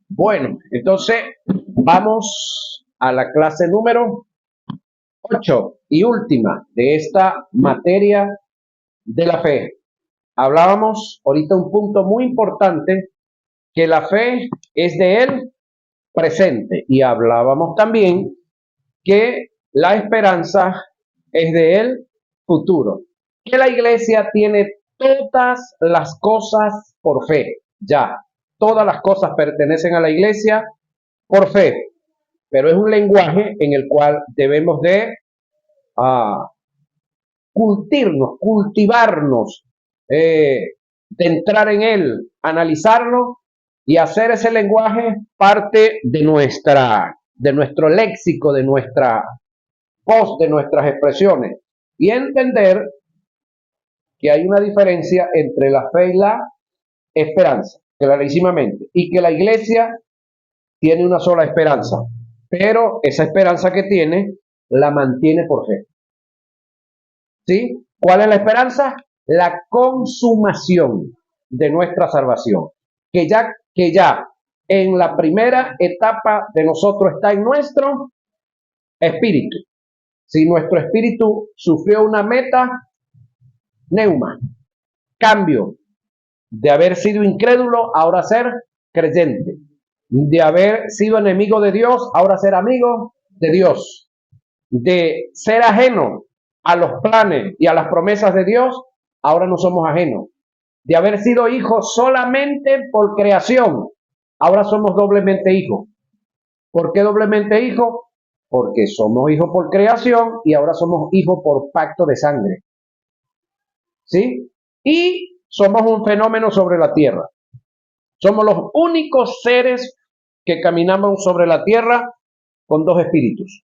Bueno, entonces vamos a la clase número 8 y última de esta materia de la fe. Hablábamos ahorita un punto muy importante, que la fe es de él presente, y hablábamos también que la esperanza es de él futuro, que la iglesia tiene todas las cosas por fe, ya, todas las cosas pertenecen a la iglesia por fe, pero es un lenguaje en el cual debemos de uh, cultivarnos, de entrar en él, analizarlo y hacer ese lenguaje parte de nuestro léxico, de nuestra voz, de nuestras expresiones, y entender que hay una diferencia entre la fe y la esperanza, clarísimamente, y que la iglesia tiene una sola esperanza, pero esa esperanza que tiene la mantiene por fe. ¿Sí? ¿Cuál es la esperanza? La consumación de nuestra salvación, que ya en la primera etapa de nosotros está en nuestro espíritu. Si nuestro espíritu sufrió una meta, neuma, cambio, de haber sido incrédulo, ahora ser creyente, de haber sido enemigo de Dios, ahora ser amigo de Dios, de ser ajeno a los planes y a las promesas de Dios, ahora no somos ajenos, de haber sido hijos solamente por creación, ahora somos doblemente hijos. ¿Por qué doblemente hijos? Porque somos hijos por creación y ahora somos hijos por pacto de sangre. ¿Sí? Y somos un fenómeno sobre la tierra. Somos los únicos seres que caminamos sobre la tierra con dos espíritus.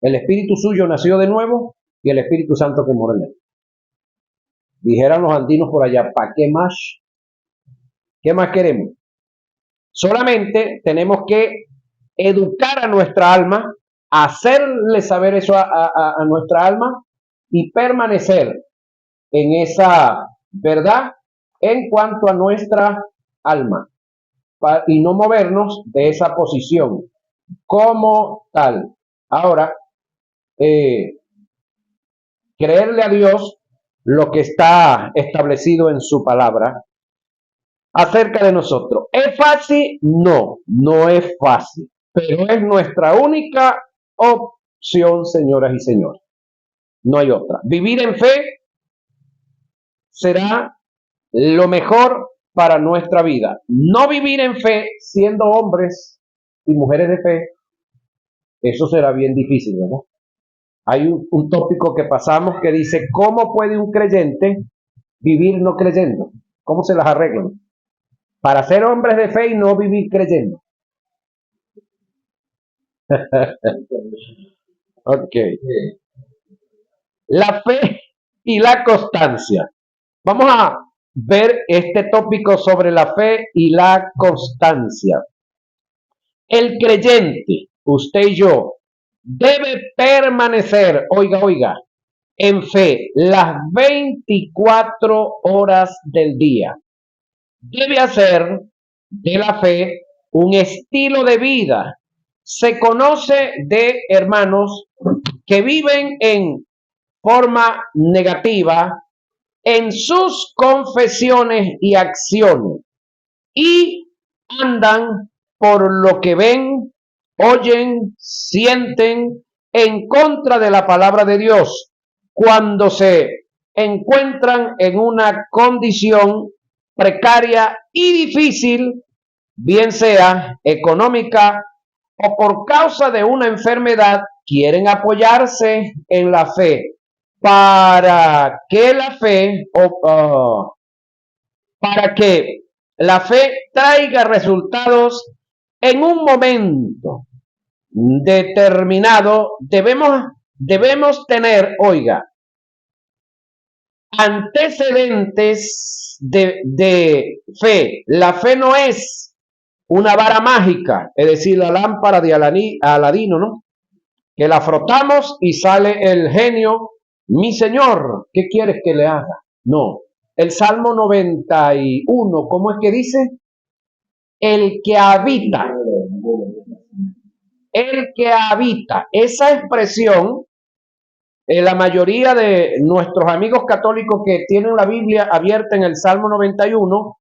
El espíritu suyo nació de nuevo y el Espíritu Santo que mora en él. Dijeran los andinos por allá, ¿para qué más? ¿Qué más queremos? Solamente tenemos que educar a nuestra alma, hacerle saber eso a nuestra alma y permanecer en esa verdad en cuanto a nuestra alma y no movernos de esa posición como tal. Ahora, creerle a Dios lo que está establecido en su palabra acerca de nosotros. ¿Es fácil? No, no es fácil, pero es nuestra única opción, señoras y señores. No hay otra. Vivir en fe será lo mejor para nuestra vida. No vivir en fe siendo hombres y mujeres de fe, eso será bien difícil, ¿verdad? Hay un tópico que pasamos que dice, ¿cómo puede un creyente vivir no creyendo? ¿Cómo se las arreglan? Para ser hombres de fe y no vivir creyendo. Ok. La fe y la constancia. Vamos a ver este tópico sobre la fe y la constancia. El creyente, usted y yo, debe permanecer, oiga, en fe las 24 horas del día. Debe hacer de la fe un estilo de vida. Se conoce de hermanos que viven en forma negativa en sus confesiones y acciones y andan por lo que ven, oyen, sienten en contra de la palabra de Dios cuando se encuentran en una condición precaria y difícil, bien sea económica o por causa de una enfermedad, quieren apoyarse en la fe para que la fe para que la fe traiga resultados en un momento determinado. Debemos tener, oiga, antecedentes de fe. La fe no es una vara mágica, es decir, la lámpara de Aladino, ¿no? Que la frotamos y sale el genio. Mi señor, ¿qué quieres que le haga? No. El Salmo 91, ¿cómo es que dice? El que habita, el que habita. Esa expresión, la mayoría de nuestros amigos católicos que tienen la Biblia abierta en el Salmo 91,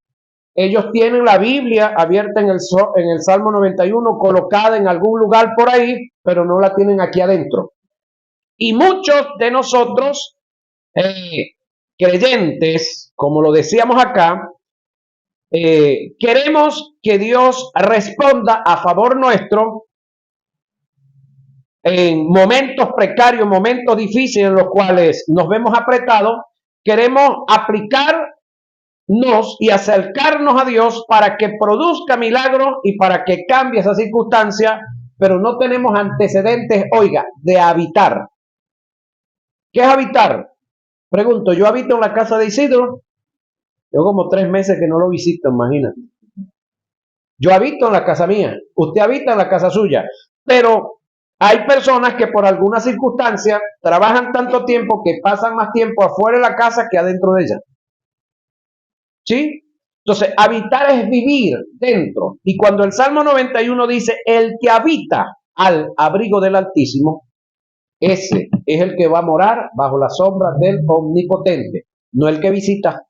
ellos tienen la Biblia abierta en el Salmo 91, colocada en algún lugar por ahí, pero no la tienen aquí adentro. Y muchos de nosotros, creyentes, como lo decíamos acá, queremos que Dios responda a favor nuestro en momentos precarios, momentos difíciles en los cuales nos vemos apretados. Queremos aplicarnos y acercarnos a Dios para que produzca milagros y para que cambie esa circunstancia, pero no tenemos antecedentes, oiga, de habitar. ¿Qué es habitar? Pregunto, yo habito en la casa de Isidro. Yo como 3 meses que no lo visito, imagínate. Yo habito en la casa mía, usted habita en la casa suya, pero hay personas que por alguna circunstancia trabajan tanto tiempo que pasan más tiempo afuera de la casa que adentro de ella. ¿Sí? Entonces, habitar es vivir dentro. Y cuando el Salmo 91 dice, el que habita al abrigo del Altísimo, ese es el que va a morar bajo la sombra del Omnipotente, no el que visita,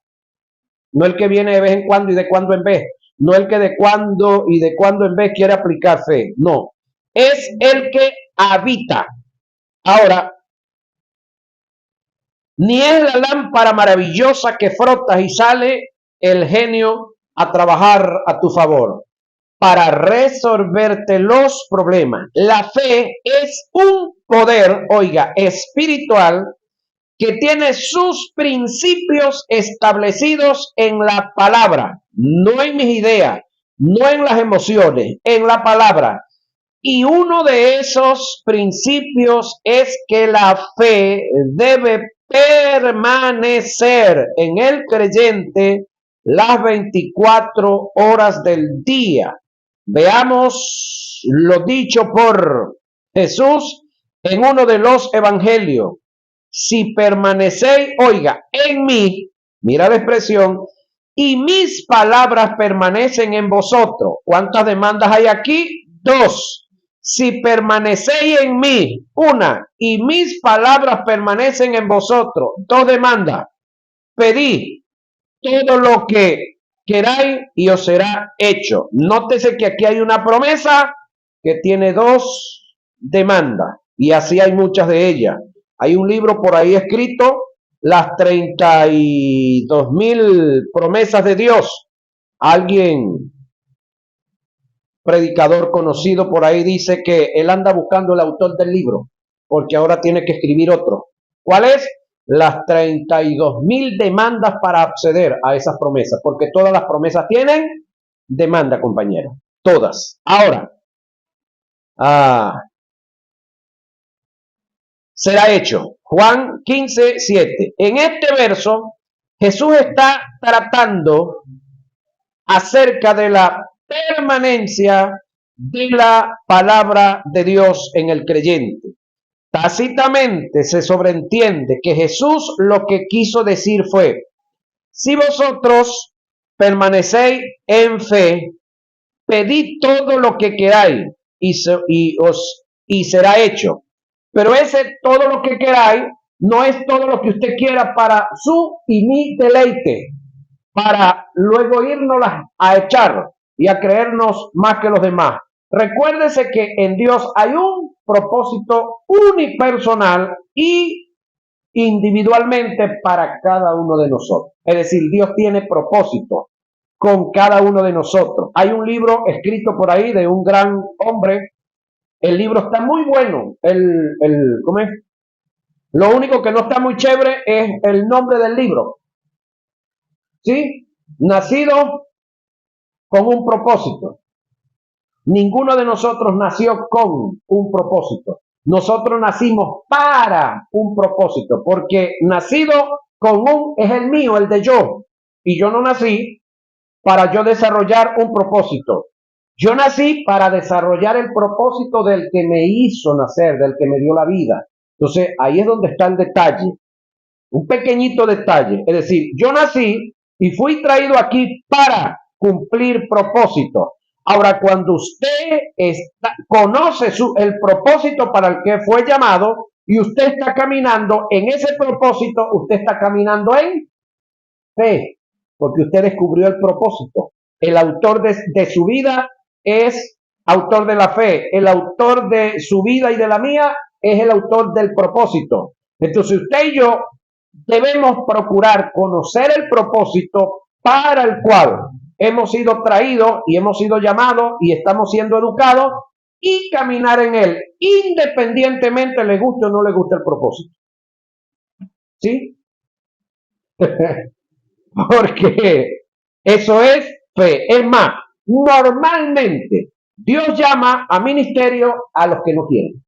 no el que viene de vez en cuando y de cuando en vez, no el que de cuando y de cuando en vez quiere aplicar fe, no, es el que habita. Ahora, ni es la lámpara maravillosa que frotas y sale el genio a trabajar a tu favor para resolverte los problemas. La fe es un poder, oiga, espiritual que tiene sus principios establecidos en la palabra, no en mis ideas, no en las emociones, en la palabra. Y uno de esos principios es que la fe debe permanecer en el creyente las 24 horas del día. Veamos lo dicho por Jesús en uno de los evangelios. Si permanecéis, oiga, en mí, mira la expresión, y mis palabras permanecen en vosotros. ¿Cuántas demandas hay aquí? 2. Si permanecéis en mí, 1, y mis palabras permanecen en vosotros, 2 demandas. Pedid todo lo que queráis y os será hecho. Nótese que aquí hay una promesa que tiene 2 demandas, y así hay muchas de ellas. Hay un libro por ahí escrito, las 32,000 promesas de Dios. Alguien, predicador conocido por ahí, dice que él anda buscando el autor del libro, porque ahora tiene que escribir otro. ¿Cuál es? Las 32,000 demandas para acceder a esas promesas, porque todas las promesas tienen demanda, compañero. Todas. Ahora, será hecho. Juan 15:7. En este verso, Jesús está tratando acerca de la permanencia de la palabra de Dios en el creyente. Tácitamente se sobreentiende que Jesús lo que quiso decir fue, si vosotros permanecéis en fe, pedid todo lo que queráis y será hecho. Pero ese todo lo que queráis no es todo lo que usted quiera para su y mi deleite, para luego irnos a echar y a creernos más que los demás. Recuérdese que en Dios hay un propósito unipersonal y individualmente para cada uno de nosotros. Es decir, Dios tiene propósito con cada uno de nosotros. Hay un libro escrito por ahí de un gran hombre. El libro está muy bueno. ¿Cómo es? Lo único que no está muy chévere es el nombre del libro. ¿Sí? Nacido con un propósito. Ninguno de nosotros nació con un propósito. Nosotros nacimos para un propósito, porque nacido con un es el mío, el de yo. Y yo no nací para yo desarrollar un propósito. Yo nací para desarrollar el propósito del que me hizo nacer, del que me dio la vida. Entonces, ahí es donde está el detalle. un pequeñito detalle. Es decir, yo nací y fui traído aquí para cumplir propósito. Ahora, cuando usted conoce el propósito para el que fue llamado y usted está caminando en ese propósito, usted está caminando en fe, porque usted descubrió el propósito. El autor de su vida es autor de la fe. El autor de su vida y de la mía es el autor del propósito. Entonces usted y yo debemos procurar conocer el propósito para el cual hemos sido traídos y hemos sido llamados y estamos siendo educados y caminar en él, independientemente le guste o no le guste el propósito. ¿Sí? Porque eso es fe. Es más, normalmente Dios llama a ministerio a los que no quieren.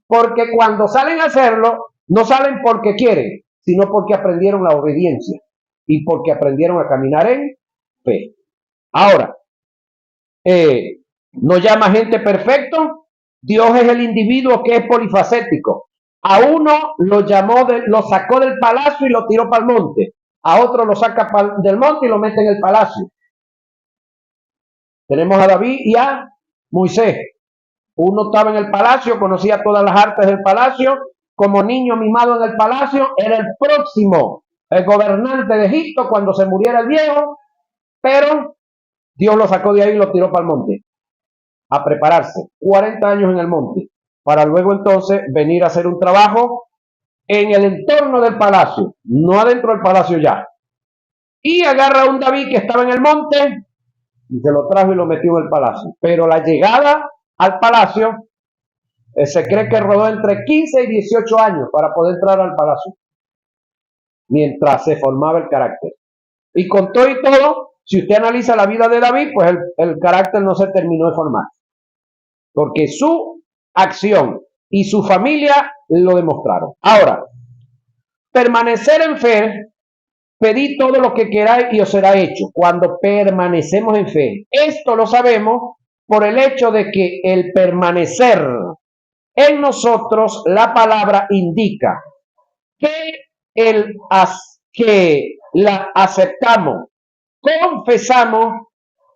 Porque cuando salen a hacerlo, no salen porque quieren, sino porque aprendieron la obediencia y porque aprendieron a caminar en fe. Ahora, no llama gente perfecto. Dios es el individuo que es polifacético. A uno lo llamó, lo sacó del palacio y lo tiró para el monte. A otro lo saca del monte y lo mete en el palacio. Tenemos a David y a Moisés. Uno estaba en el palacio, conocía todas las artes del palacio, como niño mimado en el palacio, era el próximo gobernante de Egipto cuando se muriera el viejo, pero Dios lo sacó de ahí y lo tiró para el monte, a prepararse, 40 años en el monte, para luego entonces venir a hacer un trabajo en el entorno del palacio, no adentro del palacio ya. Y agarra a un David que estaba en el monte y se lo trajo y lo metió en el palacio. Pero la llegada al palacio se cree que rodó entre 15 y 18 años para poder entrar al palacio, mientras se formaba el carácter. Y con todo y todo, si usted analiza la vida de David, pues el carácter no se terminó de formar, porque su acción y su familia lo demostraron. Ahora, permanecer en fe, pedid todo lo que queráis y os será hecho. Cuando permanecemos en fe, esto lo sabemos por el hecho de que el permanecer en nosotros, la palabra indica que la aceptamos, confesamos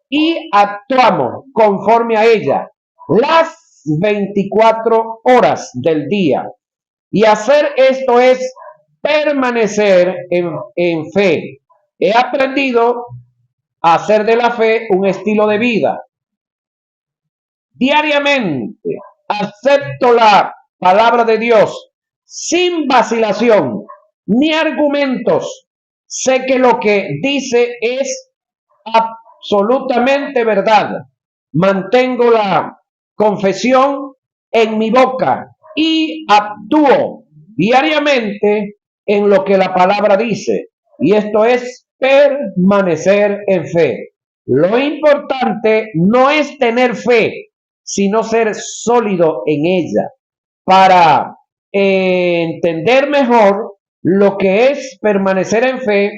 y actuamos conforme a ella las 24 horas del día. Y hacer esto es permanecer en fe. He aprendido a hacer de la fe un estilo de vida. Diariamente acepto la palabra de Dios sin vacilación ni argumentos. Sé que lo que dice es absolutamente verdad. Mantengo la confesión en mi boca y actúo diariamente en lo que la palabra dice. Y esto es permanecer en fe. Lo importante no es tener fe, sino ser sólido en ella. Para entender mejor lo que es permanecer en fe,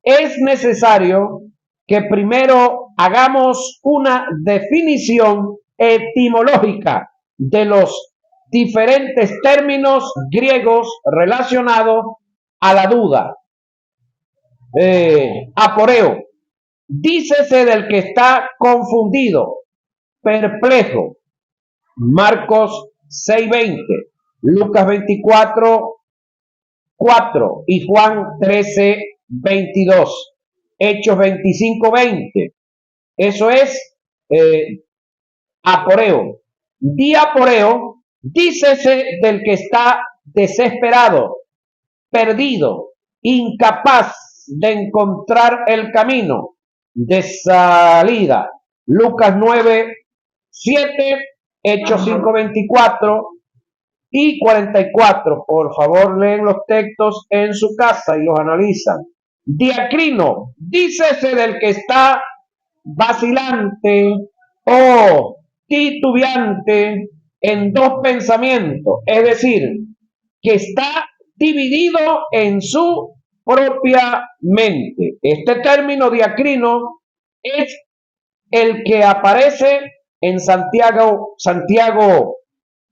es necesario que primero hagamos una definición etimológica de los diferentes términos griegos relacionados a la duda. Aporeo, dícese del que está confundido, perplejo. Marcos 6:20, Lucas 24:4 y Juan 13:22, Hechos 25:20. Eso es aporeo. Diaporeo, dícese del que está desesperado, perdido, incapaz de encontrar el camino de salida. Lucas 9:7, Hechos 5:24 y 44. Por favor, leen los textos en su casa y los analizan. Diacrino, dícese del que está vacilante o titubeante en dos pensamientos, es decir, que está dividido en su propia mente. Este término diacrino es el que aparece en Santiago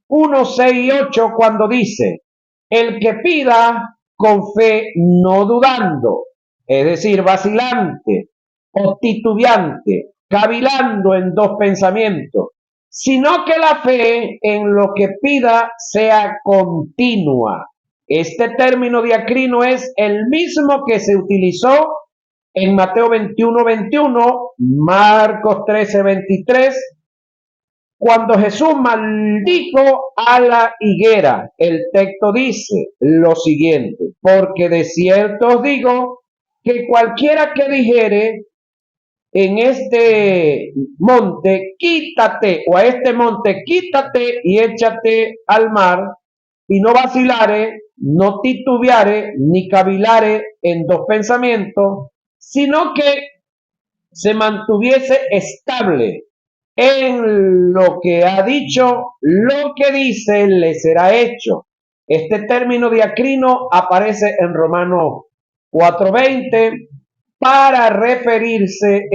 1, 6 y 8 cuando dice: el que pida, con fe no dudando, es decir, vacilante o titubeante, cavilando en dos pensamientos, sino que la fe en lo que pida sea continua. Este término diacrino es el mismo que se utilizó en Mateo 21:21, Marcos 13:23, cuando Jesús maldijo a la higuera. El texto dice lo siguiente: porque de cierto os digo que cualquiera que dijere en este monte, quítate, o a este monte, quítate y échate al mar, y no vacilare, no titubeare, ni cavilare en dos pensamientos, sino que se mantuviese estable en lo que ha dicho, lo que dice le será hecho. Este término diacrino aparece en Romanos 4:20 para referirse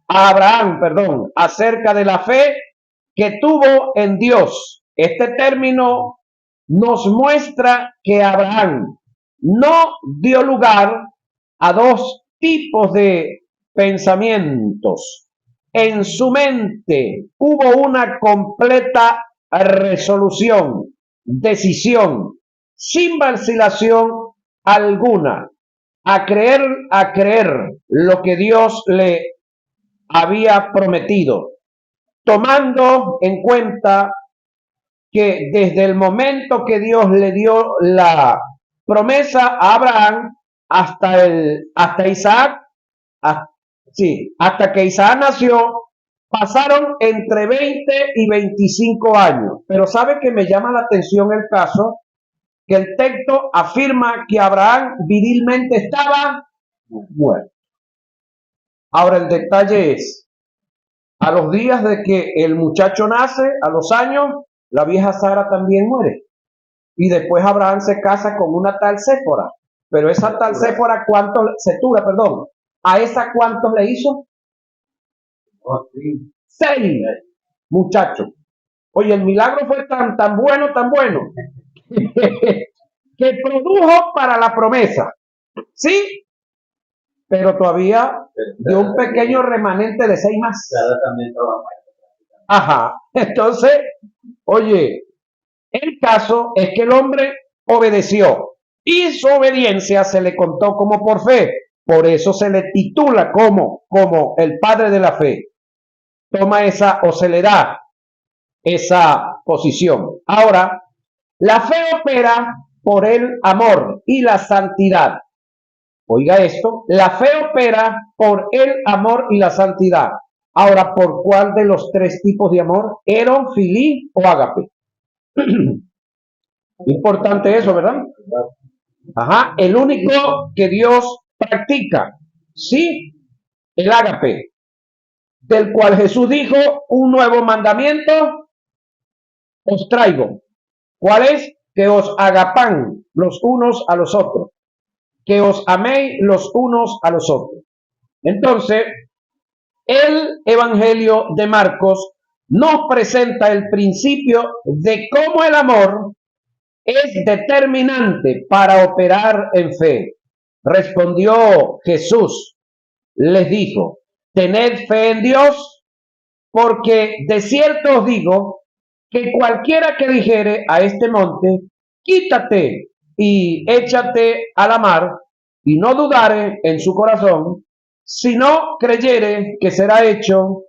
a Abraham, acerca de la fe que tuvo en Dios. Este término nos muestra que Abraham no dio lugar a dos tipos de pensamientos. En su mente hubo una completa resolución, decisión, sin vacilación alguna, a creer lo que Dios le había prometido, tomando en cuenta que desde el momento que Dios le dio la promesa a Abraham hasta Isaac, hasta que Isaac nació, pasaron entre 20 y 25 años. Pero ¿sabe que me llama la atención el caso? Que el texto afirma que Abraham virilmente estaba muerto. Ahora el detalle es, a los días de que el muchacho nace, a los años, la vieja Sara también muere. Y después Abraham se casa con una tal Séfora. Pero esa tal Séfora, ¿a esa cuántos le hizo? 6 muchachos. Oye, el milagro fue tan bueno, que produjo para la promesa. ¿Sí? Pero todavía dio un pequeño remanente de 6 más. Ajá. Entonces, oye, el caso es que el hombre obedeció y su obediencia se le contó como por fe. Por eso se le titula como el padre de la fe. Toma esa, o se le da esa posición. Ahora, la fe opera por el amor y la santidad. Oiga esto, la fe opera por el amor y la santidad. Ahora, ¿por cuál de los 3 tipos de amor? ¿Eron, filí o ágape? Importante eso, ¿verdad? Ajá, el único que Dios practica, sí, el ágape, del cual Jesús dijo: un nuevo mandamiento os traigo. ¿Cuál es? Que os agapan los unos a los otros, que os améis los unos a los otros. Entonces, el Evangelio de Marcos nos presenta el principio de cómo el amor es determinante para operar en fe. Respondió Jesús, les dijo: tened fe en Dios, porque de cierto os digo que cualquiera que dijere a este monte, quítate y échate a la mar, y no dudare en su corazón, sino creyere que será hecho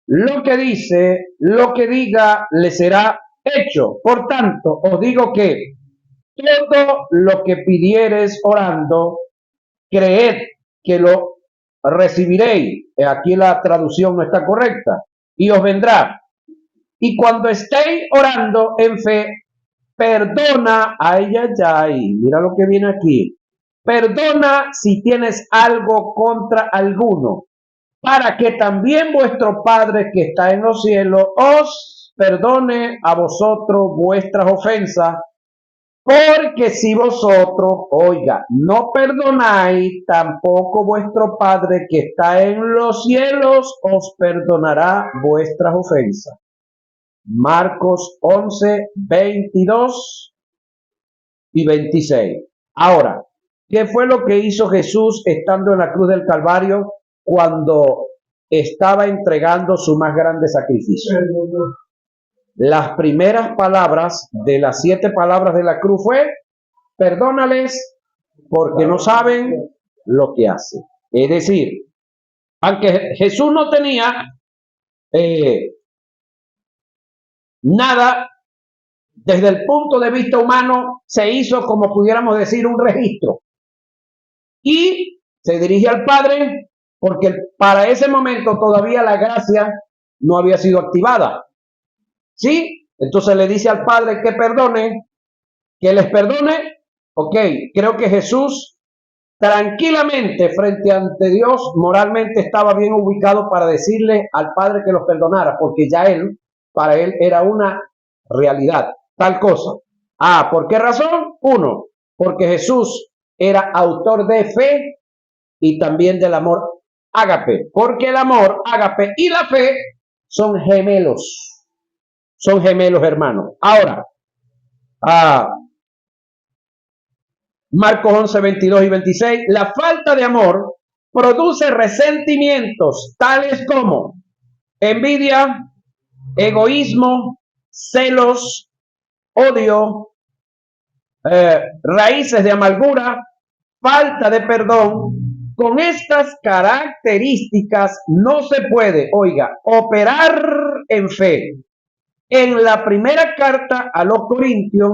lo que dice, lo que diga, le será hecho. Por tanto, os digo que todo lo que pidiereis orando, creed que lo recibiréis. Aquí la traducción no está correcta. Y os vendrá. Y cuando estéis orando en fe, perdona, mira lo que viene aquí. Perdona si tienes algo contra alguno, para que también vuestro Padre que está en los cielos os perdone a vosotros vuestras ofensas. Porque si vosotros, no perdonáis, tampoco vuestro Padre que está en los cielos os perdonará vuestras ofensas. Marcos 11, 22 y 26. Ahora, ¿qué fue lo que hizo Jesús estando en la cruz del Calvario cuando estaba entregando su más grande sacrificio? Las primeras palabras de las 7 palabras de la cruz fue: perdónales porque no saben lo que hacen. Es decir, aunque Jesús no tenía nada desde el punto de vista humano, se hizo, como pudiéramos decir, un registro. Y se dirige al Padre porque para ese momento todavía la gracia no había sido activada. ¿Sí? Entonces le dice al Padre que perdone, que les perdone. Ok, creo que Jesús tranquilamente frente ante Dios moralmente estaba bien ubicado para decirle al Padre que los perdonara, porque ya él, para él era una realidad, tal cosa. ¿Por qué razón? Uno, porque Jesús era autor de fe y también del amor ágape, porque el amor ágape y la fe son gemelos hermanos. Ahora, Marcos 11, 22 y 26, la falta de amor produce resentimientos tales como envidia, egoísmo, celos, odio, raíces de amargura, falta de perdón. Con estas características no se puede, oiga, operar en fe. En la primera carta a los Corintios,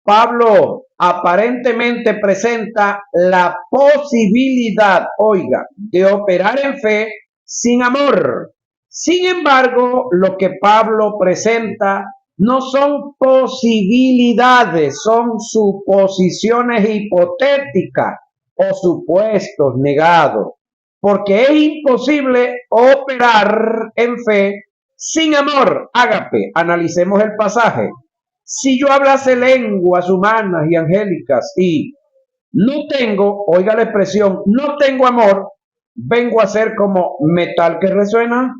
Pablo aparentemente presenta la posibilidad, oiga, de operar en fe sin amor. Sin embargo, lo que Pablo presenta no son posibilidades, son suposiciones hipotéticas o supuestos negados, porque es imposible operar en fe sin amor, ágape. Analicemos el pasaje. Si yo hablase lenguas humanas y angélicas y no tengo, oiga la expresión, no tengo amor, vengo a ser como metal que resuena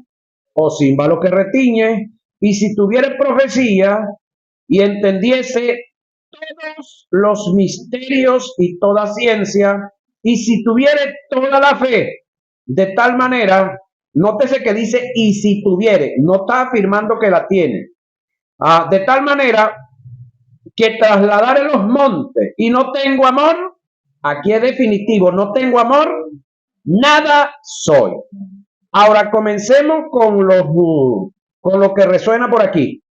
o címbalo que retiñe. Y si tuviera profecía y entendiese todos los misterios y toda ciencia, y si tuviera toda la fe, de tal manera, nótese que dice y si tuviere, no está afirmando que la tiene, de tal manera que trasladare los montes y no tengo amor, aquí es definitivo, no tengo amor, nada soy. Ahora comencemos con lo que resuena por aquí.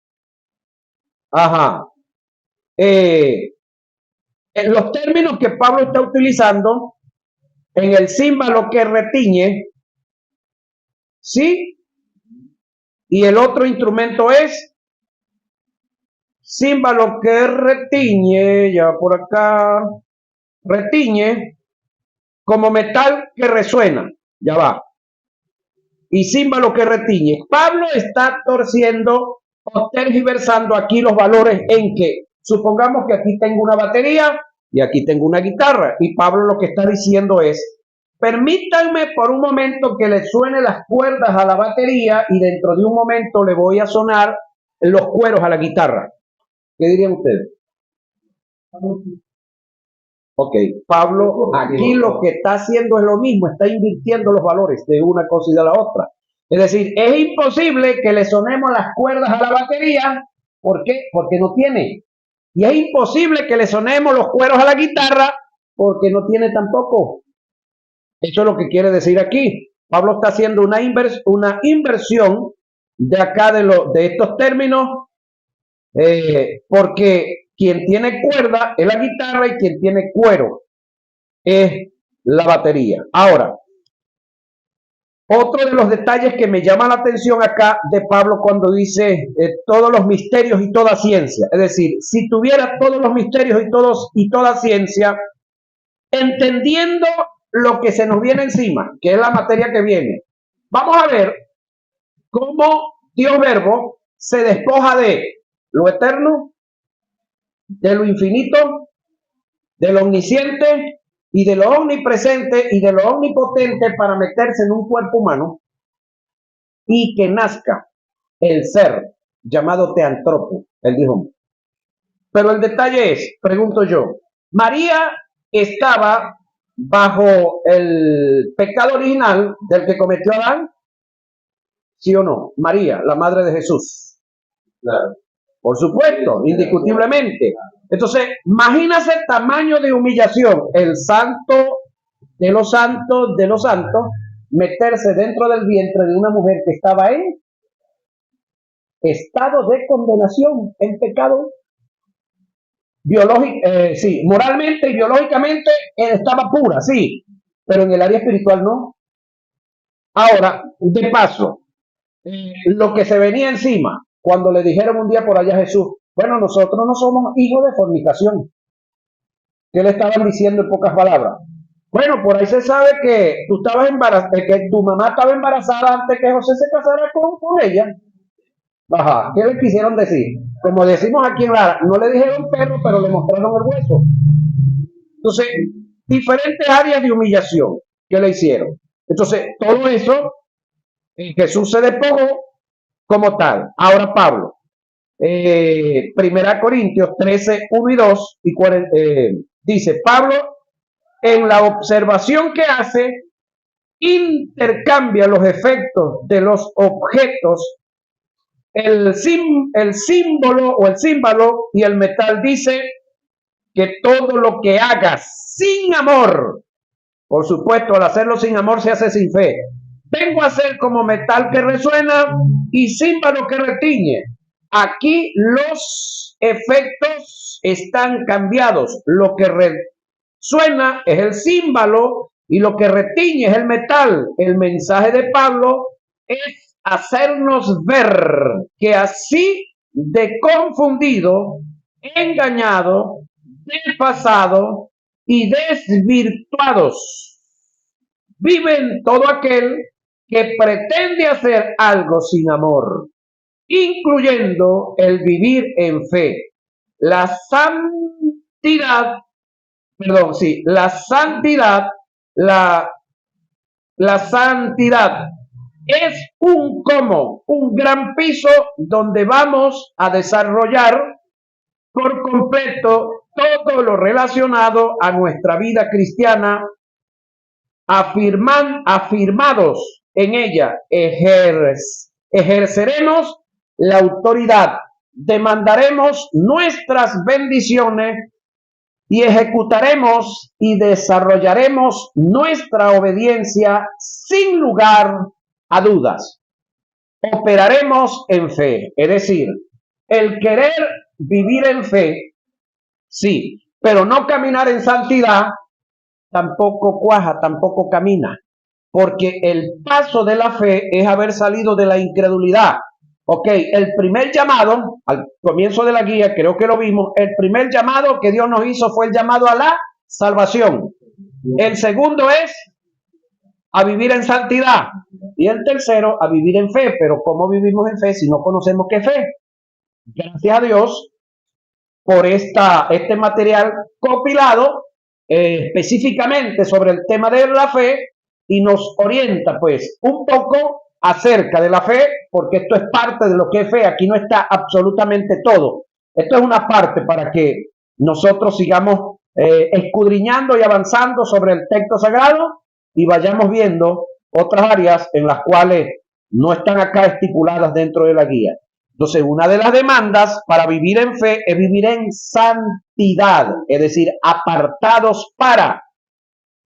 Los términos que Pablo está utilizando en el címbalo que retiñe, ¿sí? Y el otro instrumento es címbalo que retiñe, ya por acá, retiñe como metal que resuena, ya va. Y címbalo que retiñe. Pablo está torciendo o tergiversando aquí los valores en que, supongamos que aquí tengo una batería y aquí tengo una guitarra, y Pablo lo que está diciendo es: permítanme por un momento que le suene las cuerdas a la batería y dentro de un momento le voy a sonar los cueros a la guitarra. ¿Qué dirían ustedes? Ok, Pablo aquí lo que está haciendo es lo mismo, está invirtiendo los valores de una cosa y de la otra. Es decir, es imposible que le sonemos las cuerdas a la batería. ¿Por qué? Porque no tiene. Y es imposible que le sonemos los cueros a la guitarra porque no tiene tampoco. Eso es lo que quiere decir aquí. Pablo está haciendo una inversión de acá de estos términos, porque quien tiene cuerda es la guitarra y quien tiene cuero es la batería. Ahora, otro de los detalles que me llama la atención acá de Pablo cuando dice todos los misterios y toda ciencia. Es decir, si tuviera todos los misterios y toda ciencia, entendiendo lo que se nos viene encima, que es la materia que viene, vamos a ver cómo Dios Verbo se despoja de lo eterno, de lo infinito, de lo omnisciente y de lo omnipresente y de lo omnipotente para meterse en un cuerpo humano y que nazca el ser llamado teantropo, él dijo. Pero el detalle es, pregunto yo, María estaba bajo el pecado original del que cometió Adán, ¿sí o no? María, la madre de Jesús. Claro. Por supuesto, indiscutiblemente. Entonces, imagínase el tamaño de humillación. El santo de los santos, meterse dentro del vientre de una mujer que estaba en estado de condenación, en pecado. Sí, moralmente y biológicamente estaba pura, sí, pero en el área espiritual no. Ahora, de paso, lo que se venía encima, cuando le dijeron un día por allá a Jesús, bueno, nosotros no somos hijos de fornicación. ¿Qué le estaban diciendo en pocas palabras? Bueno, por ahí se sabe que tú estabas embarazada, que tu mamá estaba embarazada antes que José se casara con ella. Ajá, ¿qué le quisieron decir? Como decimos aquí en Lara, no le dijeron perro, pero le mostraron el hueso. Entonces, diferentes áreas de humillación que le hicieron. Entonces, todo eso, Jesús se despojó como tal. Ahora Pablo, Primera Corintios 13, 1 y 2, dice, Pablo, en la observación que hace, intercambia los efectos de los objetos, el símbolo o el címbalo y el metal. Dice que todo lo que hagas sin amor, por supuesto, al hacerlo sin amor se hace sin fe. Vengo a ser como metal que resuena y címbalo que retiñe. Aquí los efectos están cambiados. Lo que resuena es el címbalo y lo que retiñe es el metal. El mensaje de Pablo es hacernos ver que así de confundido, engañado, desfasado y desvirtuados viven todo aquel que pretende hacer algo sin amor, incluyendo el vivir en fe. La santidad, la santidad, la santidad es un gran piso donde vamos a desarrollar por completo todo lo relacionado a nuestra vida cristiana, afirmados en ella. Ejerceremos la autoridad, demandaremos nuestras bendiciones y ejecutaremos y desarrollaremos nuestra obediencia sin lugar a dudas. Operaremos en fe, es decir, el querer vivir en fe, sí, pero no caminar en santidad, tampoco cuaja, tampoco camina, porque el paso de la fe es haber salido de la incredulidad. Ok, el primer llamado, al comienzo de la guía, creo que lo vimos, el primer llamado que Dios nos hizo fue el llamado a la salvación. El segundo es a vivir en santidad. Y el tercero, a vivir en fe. Pero ¿cómo vivimos en fe si no conocemos qué fe? Gracias a Dios por este material compilado específicamente sobre el tema de la fe y nos orienta pues un poco acerca de la fe, porque esto es parte de lo que es fe. Aquí no está absolutamente todo. Esto es una parte para que nosotros sigamos escudriñando y avanzando sobre el texto sagrado y vayamos viendo otras áreas en las cuales no están acá estipuladas dentro de la guía. Entonces, una de las demandas para vivir en fe es vivir en santidad, es decir, apartados para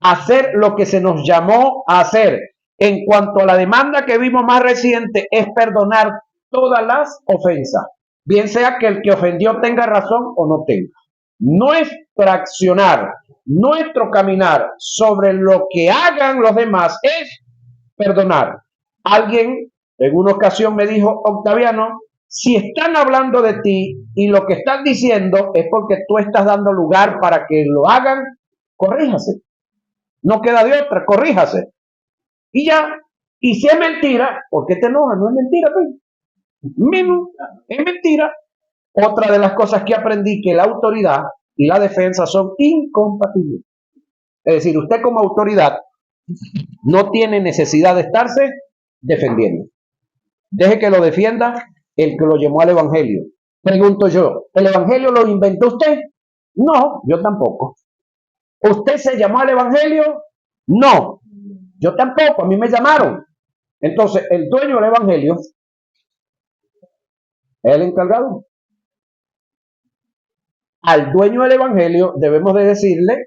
hacer lo que se nos llamó a hacer. En cuanto a la demanda que vimos más reciente, es perdonar todas las ofensas, bien sea que el que ofendió tenga razón o no tenga. Nuestro accionar, nuestro caminar sobre lo que hagan los demás es perdonar. Alguien en una ocasión me dijo, Octaviano, si están hablando de ti y lo que están diciendo es porque tú estás dando lugar para que lo hagan, corríjase. No queda de otra, corríjase. Y ya, y si es mentira, ¿por qué te enojas? No es mentira, pues. Mismo, es mentira. Otra de las cosas que aprendí, que la autoridad y la defensa son incompatibles. Es decir, usted como autoridad no tiene necesidad de estarse defendiendo. Deje que lo defienda el que lo llamó al Evangelio. Pregunto yo, ¿el Evangelio lo inventó usted? No, yo tampoco. ¿Usted se llamó al evangelio? No, yo tampoco, a mí me llamaron. Entonces, el dueño del evangelio es el encargado. Al dueño del evangelio debemos de decirle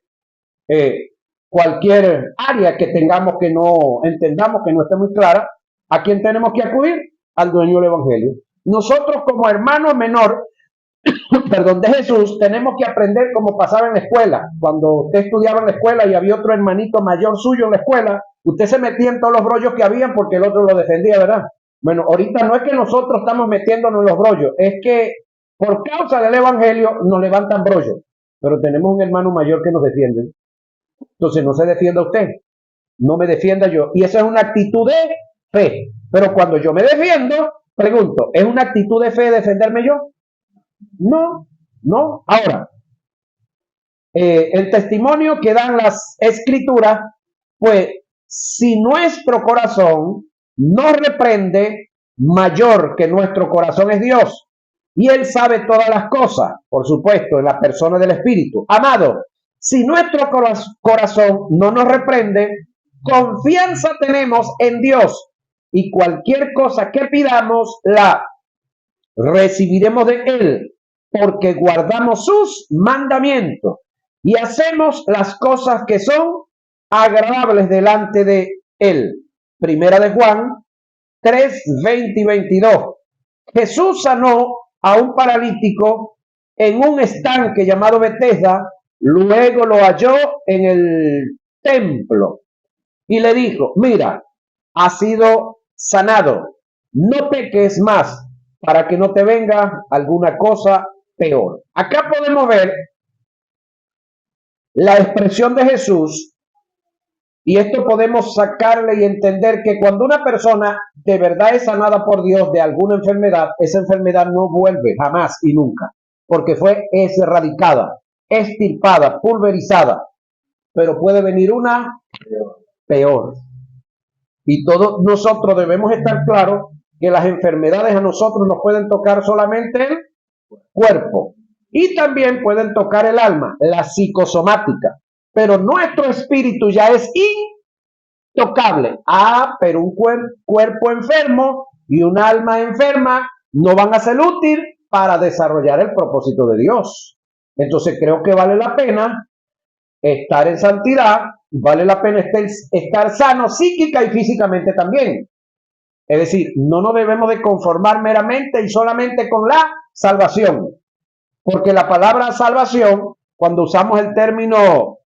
cualquier área que tengamos que no entendamos, que no esté muy clara. ¿A quién tenemos que acudir? Al dueño del evangelio. Nosotros como hermano menor perdón, de Jesús, tenemos que aprender como pasaba en la escuela. Cuando usted estudiaba en la escuela y había otro hermanito mayor suyo en la escuela, usted se metía en todos los brollos que habían porque el otro lo defendía, ¿verdad? Bueno, ahorita no es que nosotros estamos metiéndonos en los brollos, es que por causa del evangelio nos levantan brollos. Pero tenemos un hermano mayor que nos defiende. Entonces no se defienda usted, no me defienda yo. Y esa es una actitud de fe. Pero cuando yo me defiendo, pregunto, ¿es una actitud de fe defenderme yo? No, no. Ahora, el testimonio que dan las escrituras, pues si nuestro corazón nos reprende, mayor que nuestro corazón es Dios. Y Él sabe todas las cosas, por supuesto, en la persona del Espíritu. Amado, si nuestro corazón no nos reprende, confianza tenemos en Dios. Y cualquier cosa que pidamos, la recibiremos de Él, porque guardamos sus mandamientos y hacemos las cosas que son agradables delante de Él. Primera de Juan 3, 20 y 22. Jesús sanó a un paralítico en un estanque llamado Betesda, luego lo halló en el templo y le dijo, mira, has sido sanado, no peques más para que no te venga alguna cosa peor. Acá podemos ver la expresión de Jesús y esto podemos sacarle y entender que cuando una persona de verdad es sanada por Dios de alguna enfermedad, esa enfermedad no vuelve jamás y nunca, porque fue erradicada, extirpada, pulverizada, pero puede venir una peor. Y todos nosotros debemos estar claros que las enfermedades a nosotros nos pueden tocar solamente el cuerpo y también pueden tocar el alma, la psicosomática, pero nuestro espíritu ya es intocable. Pero un cuerpo enfermo y un alma enferma no van a ser útil para desarrollar el propósito de Dios. Entonces creo que vale la pena estar en santidad, vale la pena estar sano psíquica y físicamente también. Es decir, no nos debemos de conformar meramente y solamente con la salvación, porque la palabra salvación, cuando usamos el término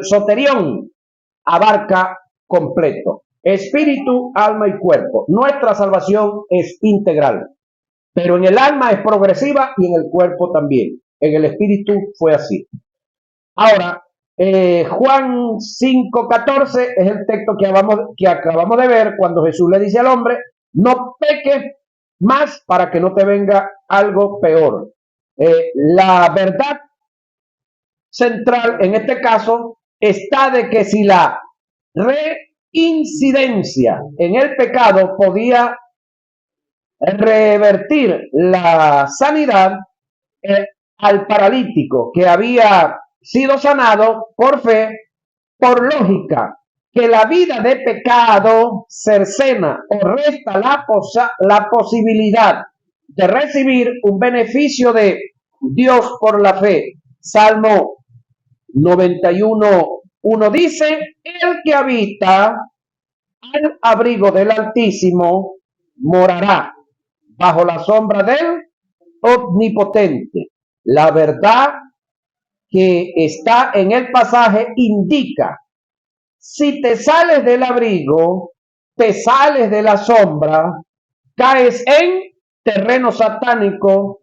soterión, abarca completo, espíritu, alma y cuerpo. Nuestra salvación es integral, pero en el alma es progresiva y en el cuerpo también. En el espíritu fue así. Ahora, Juan 5:14 es el texto que acabamos de ver cuando Jesús le dice al hombre, no peques más para que no te venga algo peor. La verdad central en este caso está de que si la reincidencia en el pecado podía revertir la sanidad, al paralítico que había sido sanado por fe, por lógica, que la vida de pecado cercena o resta la posibilidad de recibir un beneficio de Dios por la fe. Salmo 91:1 dice, el que habita al abrigo del Altísimo morará bajo la sombra del Omnipotente. La verdad que está en el pasaje indica, si te sales del abrigo, te sales de la sombra, caes en terreno satánico,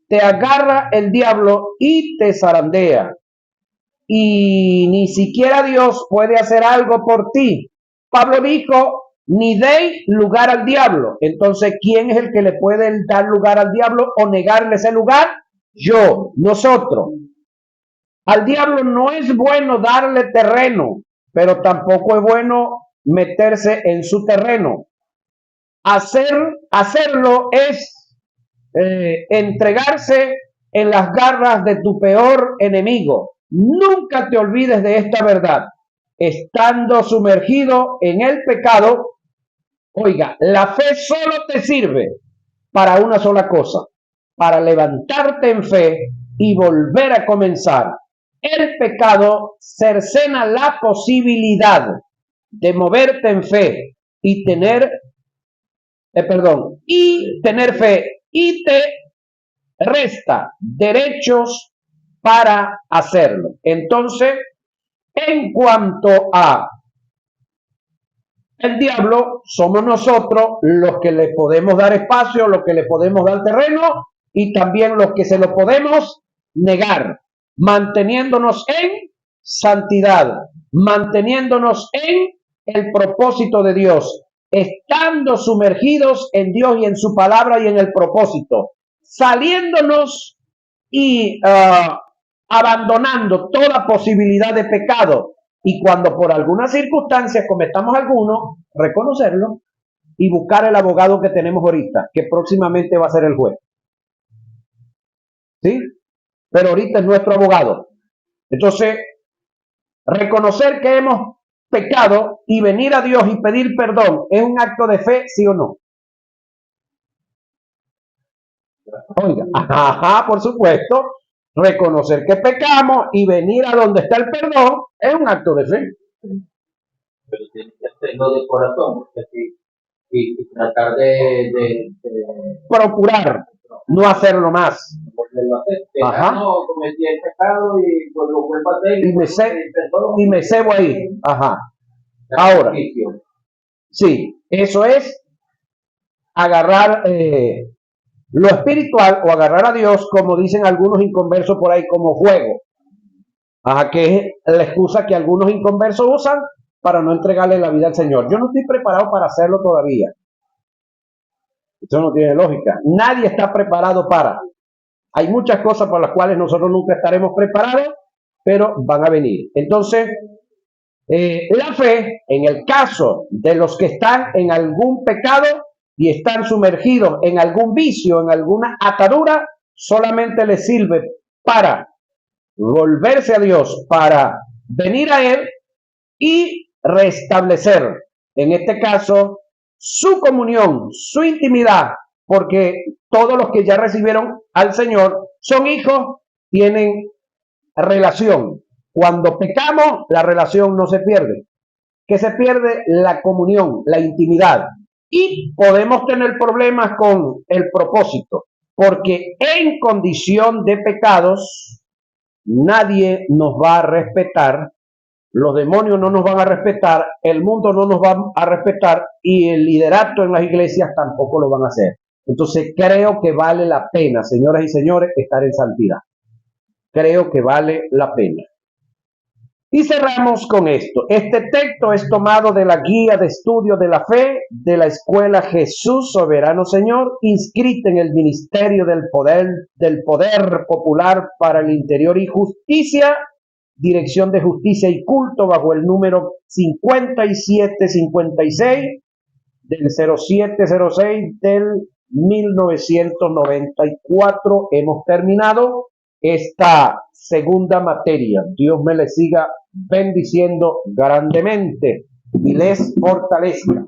te agarra el diablo y te zarandea. Y ni siquiera Dios puede hacer algo por ti. Pablo dijo, ni deis lugar al diablo. Entonces, ¿quién es el que le puede dar lugar al diablo o negarle ese lugar? Yo, nosotros. Al diablo no es bueno darle terreno, pero tampoco es bueno meterse en su terreno. Hacerlo es entregarse en las garras de tu peor enemigo. Nunca te olvides de esta verdad. Estando sumergido en el pecado, oiga, la fe solo te sirve para una sola cosa, para levantarte en fe y volver a comenzar. El pecado cercena la posibilidad de moverte en fe y tener fe, y te resta derechos para hacerlo. Entonces, en cuanto a el diablo, somos nosotros los que le podemos dar espacio, los que le podemos dar terreno y también los que se lo podemos negar, manteniéndonos en santidad, manteniéndonos en el propósito de Dios, estando sumergidos en Dios y en su palabra y en el propósito, saliéndonos y abandonando toda posibilidad de pecado. Y cuando por alguna circunstancia cometamos alguno, reconocerlo y buscar el abogado que tenemos ahorita, que próximamente va a ser el juez. ¿Sí? Pero ahorita es nuestro abogado. Entonces, reconocer que hemos pecado y venir a Dios y pedir perdón, ¿es un acto de fe, sí o no? Oiga, ajá, por supuesto. Reconocer que pecamos y venir a donde está el perdón es un acto de fe. Pero tiene que hacerlo de corazón, y tratar de procurar no hacerlo más. volverlo a hacer. Ajá. No, cometí el pecado y pues lo vuelvo a hacer y me cebo ahí. Ajá. Ahora, sí, eso es agarrar lo espiritual o agarrar a Dios, como dicen algunos inconversos por ahí, como juego. Ajá, que es la excusa que algunos inconversos usan para no entregarle la vida al Señor. Yo no estoy preparado para hacerlo todavía. Eso no tiene lógica. Nadie está preparado para. Hay muchas cosas por las cuales nosotros nunca estaremos preparados, pero van a venir. Entonces, la fe, en el caso de los que están en algún pecado y están sumergidos en algún vicio, en alguna atadura, solamente les sirve para volverse a Dios, para venir a Él y restablecer, en este caso, su comunión, su intimidad, porque todos los que ya recibieron al Señor son hijos, tienen relación. Cuando pecamos, la relación no se pierde. Que se pierde la comunión, la intimidad. Y podemos tener problemas con el propósito, porque en condición de pecados, nadie nos va a respetar, los demonios no nos van a respetar, el mundo no nos va a respetar y el liderato en las iglesias tampoco lo van a hacer. Entonces creo que vale la pena, señoras y señores, estar en santidad. Creo que vale la pena. Y cerramos con esto. Este texto es tomado de la guía de estudio de la fe de la escuela Jesús Soberano Señor, inscrita en el Ministerio del Poder Popular para el Interior y Justicia, Dirección de Justicia y Culto, bajo el número 5756 del 0706 del 1994. Hemos terminado esta segunda materia. Dios me les siga bendiciendo grandemente y les fortalezca.